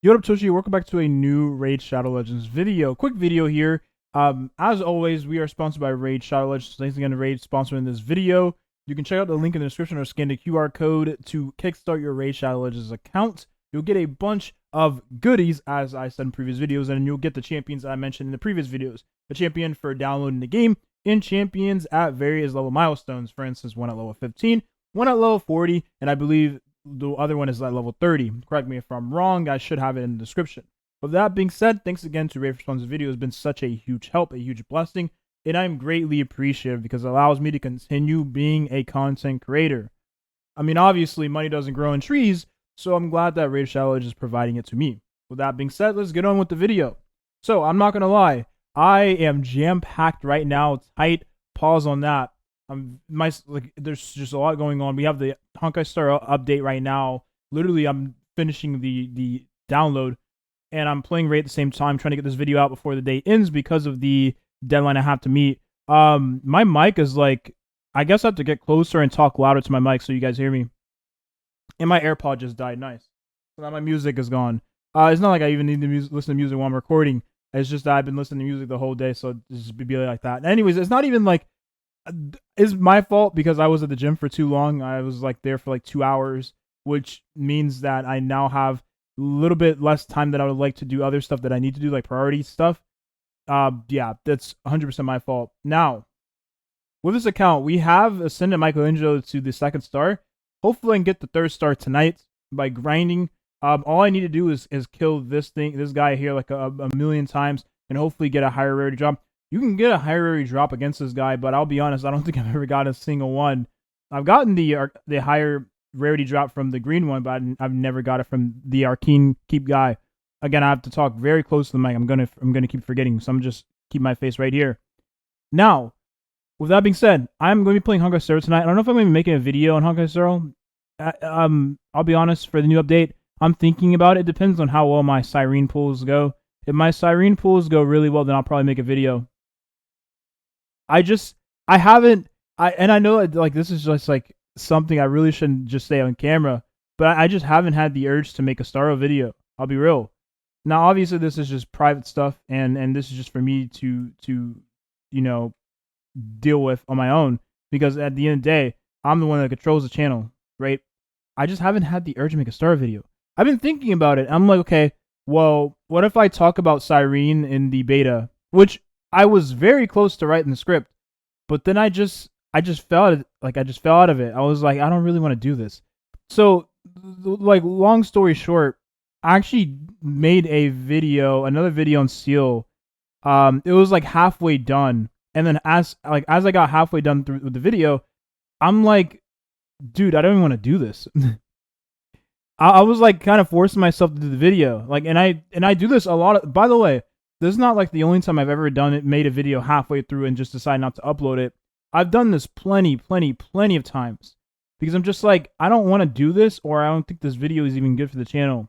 Yo, what up, Toshi? Welcome back to a new Raid Shadow Legends video. Quick video here. As always, we are sponsored by Raid Shadow Legends. Thanks again to Raid sponsoring this video. You can check out the link in the description or scan the QR code to kickstart your Raid Shadow Legends account. You'll get a bunch of goodies, as I said in previous videos, and you'll get the champions I mentioned in the previous videos. The champion for downloading the game, and champions at various level milestones. For instance, one at level 15, one at level 40, and I believe the other one is at level 30. Correct me if I'm wrong. I should have it in the description. With that being said, thanks again to Ray for sponsoring the video. It's been such a huge help, a huge blessing, and I'm greatly appreciative because it allows me to continue being a content creator. I mean, obviously, money doesn't grow in trees, so I'm glad that Raid Shadow is providing it to me. With that being said, let's get on with the video. So, I'm not going to lie. I am jam-packed right now. Tight. Pause on that. There's just a lot going on. We have the Honkai Star update right now. Literally, I'm finishing the download, and I'm playing Raid at the same time, trying to get this video out before the day ends because of the deadline I have to meet. My mic is like, I guess I have to get closer and talk louder to my mic so you guys hear me. And my AirPod just died. Nice. So now my music is gone. It's not like I even need to listen to music while I'm recording. It's just that I've been listening to music the whole day, so it's just be like that. Anyways, it's not even like it's my fault because I was at the gym for too long. I was like there for like 2 hours, which means that I now have a little bit less time that I would like to do other stuff that I need to do, like priority stuff. Yeah, that's 100% my fault. Now, with this account, we have ascended Michelangelo to the 2nd star. Hopefully, I can get the 3rd star tonight by grinding. All I need to do is kill this guy here like a million times, and hopefully get a higher rarity drop. You can get a higher rarity drop against this guy, but I'll be honest, I don't think I've ever gotten a single one. I've gotten the higher rarity drop from the green one, but I've never got it from the Arcane Keep guy. Again, I have to talk very close to the mic. I'm gonna keep forgetting, so I'm just keep my face right here. Now, with that being said, I'm going to be playing Honkai Star tonight. I don't know if I'm going to be making a video on Honkai Star. I'll be honest, for the new update, I'm thinking about it. It depends on how well my Siren pulls go. If my Siren pulls go really well, then I'll probably make a video. I haven't, and I know like this is just like something I really shouldn't just say on camera, but I just haven't had the urge to make a Starro video. I'll be real. Now, obviously, this is just private stuff, and this is just for me to you know deal with on my own, because at the end of the day, I'm the one that controls the channel, right? I just haven't had the urge to make a Starro video. I've been thinking about it. I'm like, okay, well, what if I talk about Siren in the beta, which I was very close to writing the script, but then I just fell out of, it. I was like, I don't really want to do this. So, like, long story short, I actually made another video on Seal. It was like halfway done, and then as I got halfway done through with the video, I'm like, dude, I don't even want to do this. I was like kind of forcing myself to do the video, like, and I do this a lot. By the way, this is not like the only time I've ever done it, made a video halfway through and just decide not to upload it. I've done this plenty of times because I'm just like, I don't want to do this, or I don't think this video is even good for the channel.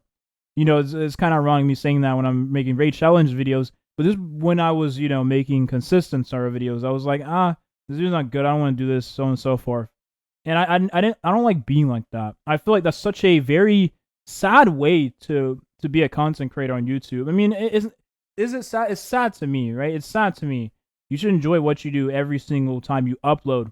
You know, it's kind of wrong me saying that when I'm making Raid Challenge videos, but this when I was, making consistent Starro videos, I was like, this video's not good. I don't want to do this, so on and so forth. And I don't like being like that. I feel like that's such a very sad way to be a content creator on YouTube. I mean, is it sad? It's sad to me, right? It's sad to me. You should enjoy what you do every single time you upload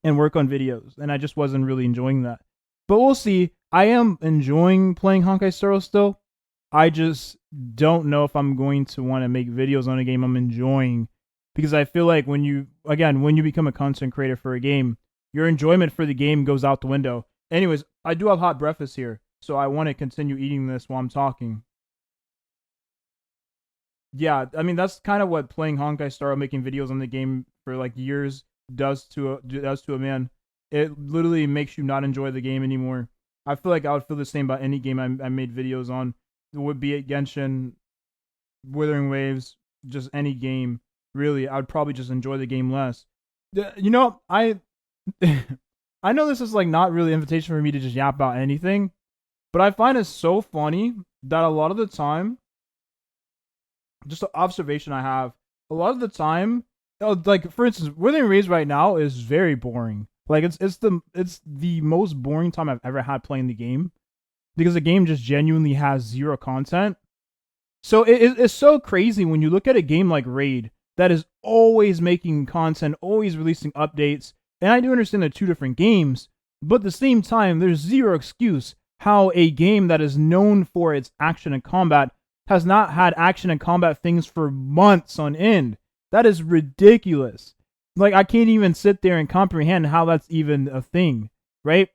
and work on videos. And I just wasn't really enjoying that. But we'll see. I am enjoying playing Honkai Star still. I just don't know if I'm going to want to make videos on a game I'm enjoying, because I feel like when you become a content creator for a game, your enjoyment for the game goes out the window. Anyways, I do have hot breakfast here, so I want to continue eating this while I'm talking. Yeah, I mean, that's kind of what playing Honkai Star, making videos on the game for like years does to a man. It literally makes you not enjoy the game anymore. I feel like I would feel the same about any game I made videos on. It would be it Genshin, Withering Waves, just any game. Really, I would probably just enjoy the game less. I I know this is like not really an invitation for me to just yap about anything, but I find it so funny that a lot of the time, just an observation I have, a lot of the time, like for instance, Withering Waves right now is very boring. Like it's the most boring time I've ever had playing the game. because the game just genuinely has zero content. So it's so crazy when you look at a game like Raid that is always making content, always releasing updates. And I do understand they're two different games, but at the same time, there's zero excuse how a game that is known for its action and combat has not had action and combat things for months on end. That is ridiculous. Like, I can't even sit there and comprehend how that's even a thing, right?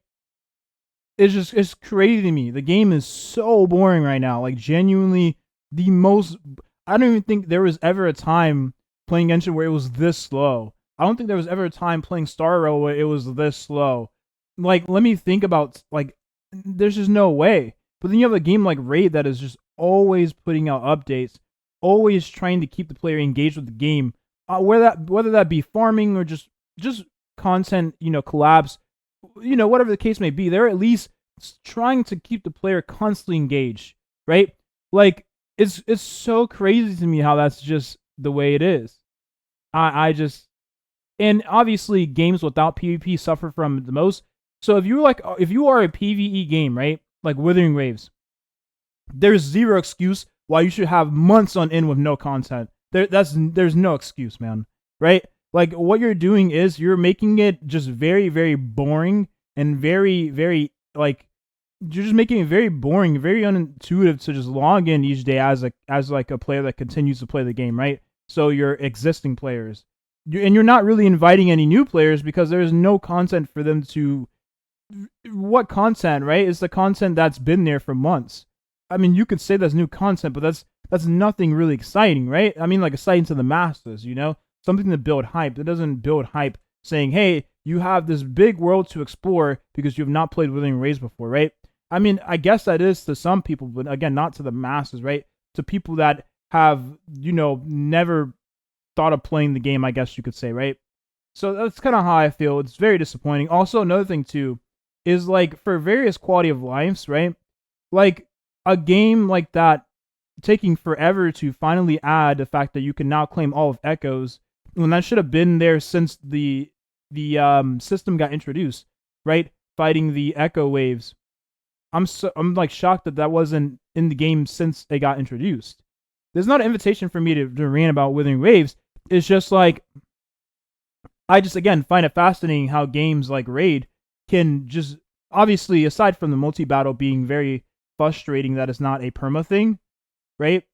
It's crazy to me. The game is so boring right now. Like, genuinely, the most. I don't even think there was ever a time playing Genshin where it was this slow. I don't think there was ever a time playing Star Rail where it was this slow. Like, let me think about, like, there's just no way. But then you have a game like Raid that is just always putting out updates, always trying to keep the player engaged with the game, whether that be farming or just content, collabs, whatever the case may be. They're at least trying to keep the player constantly engaged, right? Like, it's so crazy to me how that's just the way it is. I just, and obviously games without PvP suffer from it the most. So if you are a PvE game, right, like Withering Waves, there's zero excuse why you should have months on end with no content. There's no excuse, man, right? Like, what you're doing is you're making it just very, very boring and very, very, like, you're just making it very boring, very unintuitive to just log in each day as a player that continues to play the game, right? So your existing players, and you're not really inviting any new players because there's no content for them to. What content, right? It's the content that's been there for months. I mean, you could say that's new content, but that's nothing really exciting, right? I mean, like, exciting to the masses, something to build hype. It doesn't build hype saying, hey, you have this big world to explore because you have not played Withering Waves before, right? I mean, I guess that is to some people, but again, not to the masses, right? To people that have, never thought of playing the game, I guess you could say, right? So that's kind of how I feel. It's very disappointing. Also, another thing too is, like, for various quality of lives, right? Like, a game like that taking forever to finally add the fact that you can now claim all of Echoes when that should have been there since the system got introduced, right? Fighting the Echo Waves. I'm like shocked that wasn't in the game since it got introduced. There's not an invitation for me to rant about Withering Waves. It's just like, I just, again, find it fascinating how games like Raid can just, obviously, aside from the multi-battle being very frustrating that it's not a perma thing, right?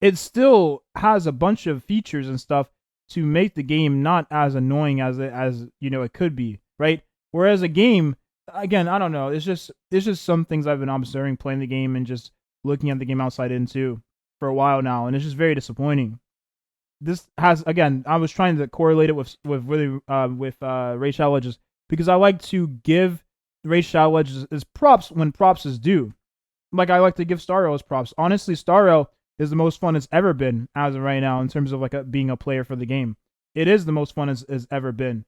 It still has a bunch of features and stuff to make the game not as annoying as it could be, right? Whereas a game, again, I don't know, it's just some things I've been observing playing the game and just looking at the game outside in too for a while now, and it's just very disappointing. This has, again, I was trying to correlate it with Raid Shadow Legends because I like to give Raid Shadow Legends as props when props is due. Like, I like to give Star Rail as props. Honestly, Star Rail is the most fun it's ever been as of right now in terms of, like, being a player for the game. It is the most fun it's ever been.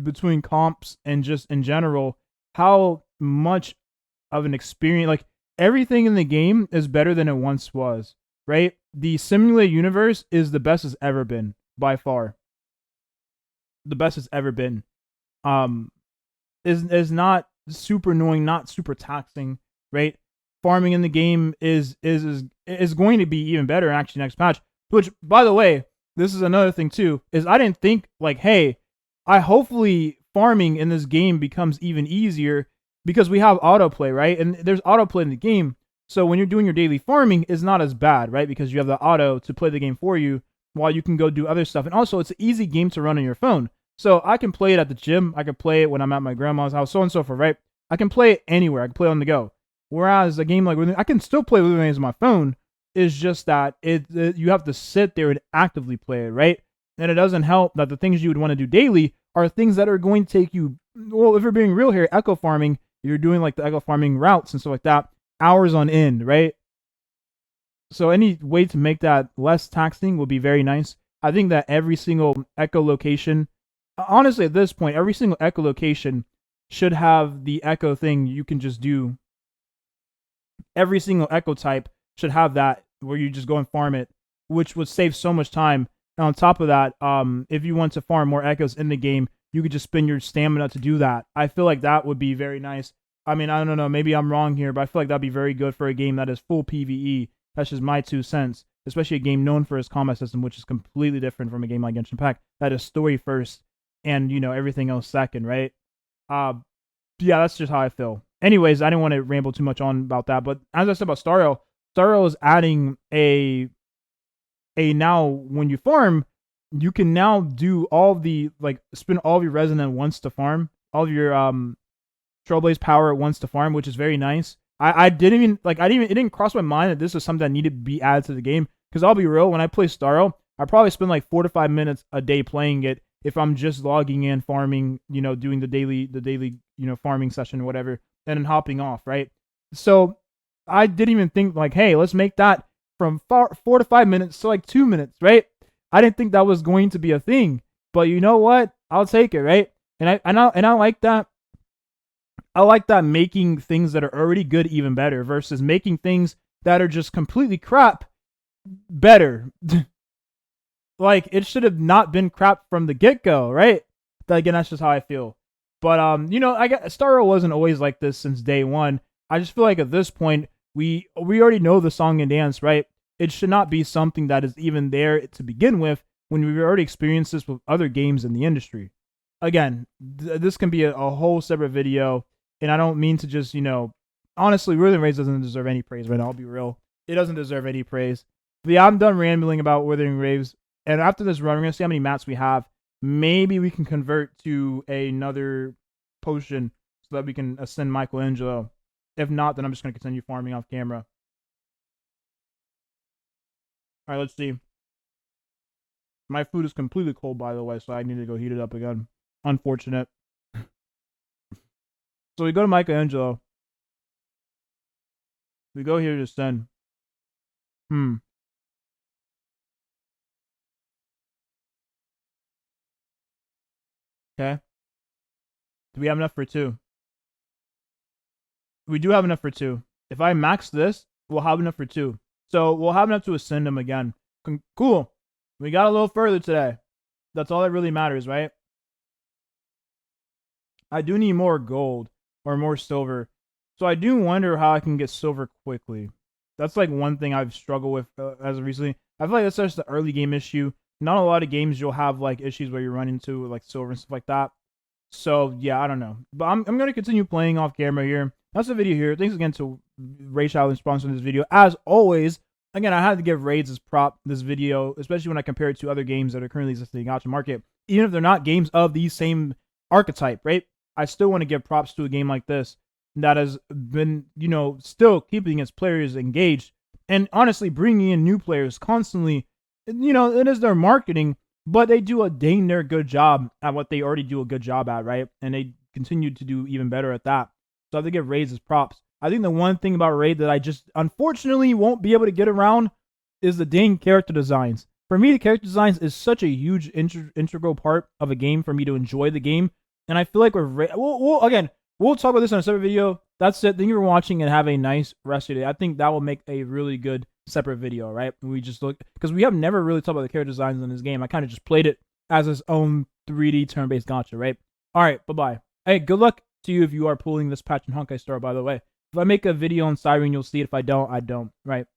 Between comps and just in general, how much of an experience, like, everything in the game is better than it once was, right? The simulated universe is the best it's ever been, by far. The best it's ever been. Is not super annoying, not super taxing, right? Farming in the game is going to be even better actually next patch. Which, by the way, this is another thing too, is I didn't think, like, hey, hopefully farming in this game becomes even easier because we have autoplay, right? And there's autoplay in the game. So when you're doing your daily farming, it's not as bad, right? Because you have the auto to play the game for you while you can go do other stuff. And also, it's an easy game to run on your phone. So I can play it at the gym. I can play it when I'm at my grandma's house, so on and so forth, right? I can play it anywhere. I can play it on the go. Whereas a game like I can still play Withering Waves on my phone. It's just that you have to sit there and actively play it, right? And it doesn't help that the things you would want to do daily are things that are going to take you, well, if you're being real here, echo farming, you're doing like the echo farming routes and stuff like that, hours on end, right? So any way to make that less taxing would be very nice. I think that every single echo location, honestly, at this point, every single echolocation should have the echo thing you can just do. Every single echo type should have that where you just go and farm it, which would save so much time. And on top of that, if you want to farm more echoes in the game, you could just spend your stamina to do that. I feel like that would be very nice. I mean, I don't know. Maybe I'm wrong here, but I feel like that'd be very good for a game that is full PvE. That's just my 2 cents. Especially a game known for its combat system, which is completely different from a game like Genshin Impact. That is story first, and everything else second, right? Yeah, that's just how I feel. Anyways, I didn't want to ramble too much on about that, but as I said about Starro, Starro is adding a now when you farm, you can now do all the spend all of your resin at once to farm, all of your Trailblaze power at once to farm, which is very nice. I didn't even it didn't cross my mind that this is something that needed to be added to the game. Because I'll be real, when I play Starro, I probably spend like 4 to 5 minutes a day playing it if I'm just logging in, farming, doing the daily farming session or whatever, and then hopping off, right? So I didn't even think like, hey, let's make that from 4 to 5 minutes to like 2 minutes, right? I didn't think that was going to be a thing, but you know what? I'll take it, right? And I like that. I like that, making things that are already good even better versus making things that are just completely crap better. Like, it should have not been crap from the get-go, right? Again, that's just how I feel. But I guess Starro wasn't always like this since day one. I just feel like at this point we already know the song and dance, right? It should not be something that is even there to begin with when we've already experienced this with other games in the industry. Again, this can be a whole separate video, and I don't mean to just, honestly, Wuthering Waves doesn't deserve any praise right now. I'll be real. It doesn't deserve any praise. But yeah, I'm done rambling about Wuthering Waves. And after this run, we're going to see how many mats we have. Maybe we can convert to another potion so that we can ascend Michelangelo. If not, then I'm just going to continue farming off camera. Alright, let's see. My food is completely cold, by the way, so I need to go heat it up again. Unfortunate. So we go to Michelangelo. We go here to ascend. Okay. Do we have enough for 2? We do have enough for 2. If I max this, we'll have enough for 2. So we'll have enough to ascend him again. Cool. We got a little further today. That's all that really matters, right? I do need more gold or more silver. So I do wonder how I can get silver quickly. That's like one thing I've struggled with as of recently. I feel like that's just the early game issue. Not a lot of games you'll have like issues where you run into like silver and stuff like that. So yeah, I don't know. But I'm going to continue playing off camera here. That's the video here. Thanks again to Raid Shadow sponsoring this video. As always, again, I had to give Raids as prop this video, especially when I compare it to other games that are currently existing in the gacha market. Even if they're not games of the same archetype, right? I still want to give props to a game like this that has been, still keeping its players engaged and honestly bringing in new players constantly. It is their marketing, but they do a dang near good job at what they already do a good job at, right? And they continue to do even better at that. So I have to give Raids as props. I think the one thing about Raid that I just unfortunately won't be able to get around is the dang character designs. For me, the character designs is such a huge integral part of a game for me to enjoy the game. And I feel like we'll talk about this in a separate video. That's it. Thank you for watching and have a nice rest of your day. I think that will make a really good separate video, right? We just look, because we have never really talked about the character designs in this game. I kind of just played it as its own 3D turn-based gacha, right? All right, bye-bye. Hey, good luck to you if you are pulling this patch in Honkai Star, by the way. If I make a video on Siren, you'll see it. If I don't, I don't, right?